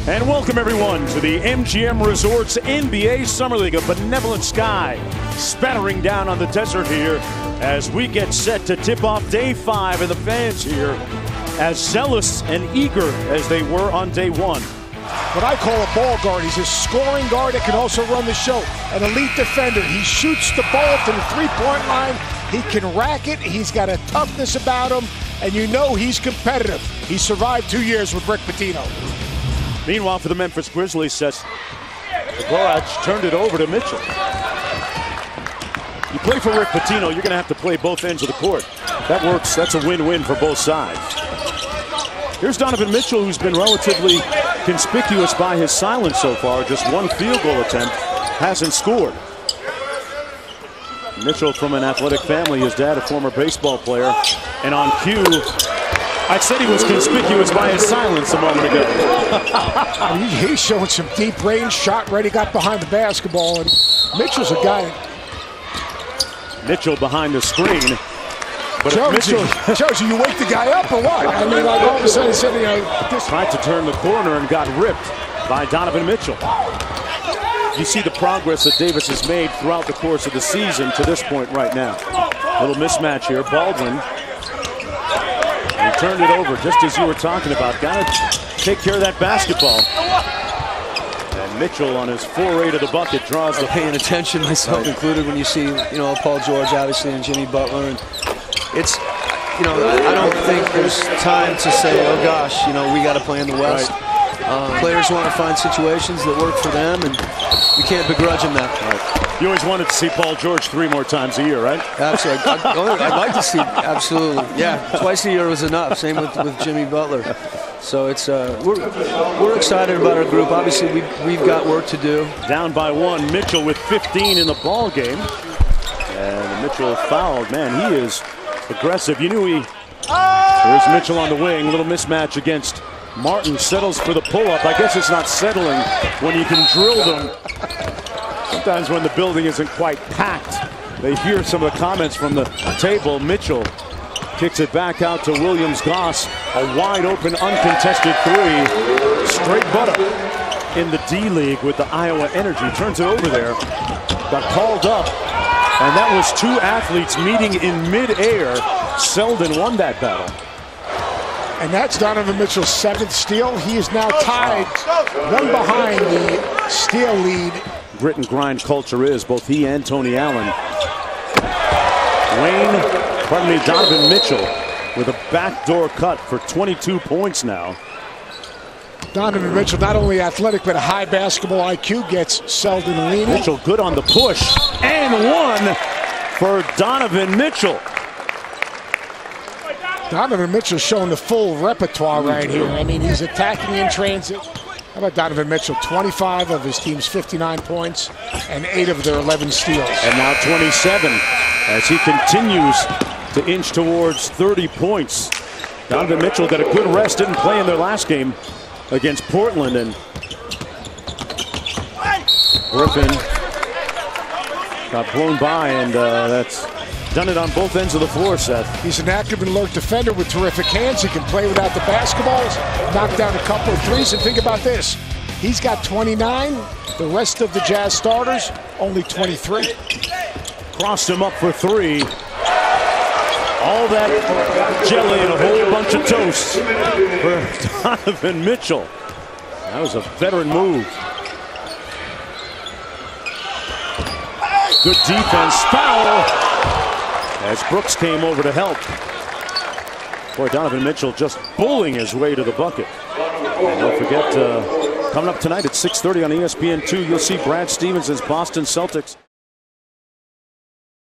And welcome everyone to the MGM Resorts NBA Summer League. A benevolent sky spattering down on the desert here as we get set to tip off day 5, and the fans here as zealous and eager as they were on day 1. What I call a ball guard. He's a scoring guard that can also run the show. An elite defender. He shoots the ball to the three-point line. He can rack it. He's got a toughness about him, and you know he's competitive. He survived 2 years with Rick Pitino. Meanwhile, for the Memphis Grizzlies, says Gorach turned it over to Mitchell. You play for Rick Pitino, you're going to have to play both ends of the court. That works. That's a win-win for both sides. Here's Donovan Mitchell, who's been relatively conspicuous by his silence so far. Just one field goal attempt, hasn't scored. Mitchell from an athletic family. His dad, a former baseball player. And on cue, I said he was conspicuous by his silence a moment ago. He's showing some deep range, shot ready, got behind the basketball, and Mitchell's a guy. Mitchell behind the screen. But Josie, you wake the guy up or what? I mean, like all of a sudden, he said, you know, tried to turn the corner and got ripped by Donovan Mitchell. You see the progress that Davis has made throughout the course of the season to this point right now. Little mismatch here. Baldwin. He turned it over just as you were talking about. Got to take care of that basketball. And Mitchell on his foray to the bucket draws the paying attention, myself included, when you see, you know, Paul George obviously and Jimmy Butler. And it's, you know, I don't think there's time to say, oh gosh, you know, we got to play in the West. Players want to find situations that work for them, and you can't begrudge them that. You always wanted to see Paul George 3 more times a year, right? Absolutely. I'd like to see, absolutely. Yeah, twice a year was enough. Same with Jimmy Butler. So it's we're excited about our group. Obviously, we've got work to do. Down by 1, Mitchell with 15 in the ball game, and Mitchell fouled. Man, he is aggressive. You knew he. There's Mitchell on the wing. Little mismatch against Martin. Settles for the pull-up. I guess it's not settling when you can drill them. Sometimes when the building isn't quite packed, they hear some of the comments from the table. Mitchell kicks it back out to Williams-Goss. A wide-open, uncontested 3. Straight butter in the D-League with the Iowa Energy. Turns it over there. Got called up. And that was 2 athletes meeting in mid-air. Selden won that battle. And that's Donovan Mitchell's 7th steal. He is now tied 1 behind the steal lead. Grit and grind culture is both he and Tony Allen. Donovan Mitchell with a backdoor cut for 22 points now. Donovan Mitchell, not only athletic but a high basketball IQ, gets Selden leaning. Mitchell good on the push, and 1 for Donovan Mitchell. Donovan Mitchell showing the full repertoire right here. I mean, he's attacking in transit. How about Donovan Mitchell? 25 of his team's 59 points and 8 of their 11 steals. And now 27 as he continues to inch towards 30 points. Donovan Mitchell got a good rest, didn't play in their last game against Portland, and Griffin got blown by, and that's done it on both ends of the floor, Seth. He's an active and alert defender with terrific hands. He can play without the basketballs, knock down a couple of threes, and think about this. He's got 29. The rest of the Jazz starters, only 23. Crossed him up for 3. All that jelly and a whole bunch of toast for Donovan Mitchell. That was a veteran move. Good defense. Foul as Brooks came over to help. Boy, Donovan Mitchell just bullying his way to the bucket. And don't forget, coming up tonight at 6:30 on ESPN2, you'll see Brad Stevens' Boston Celtics.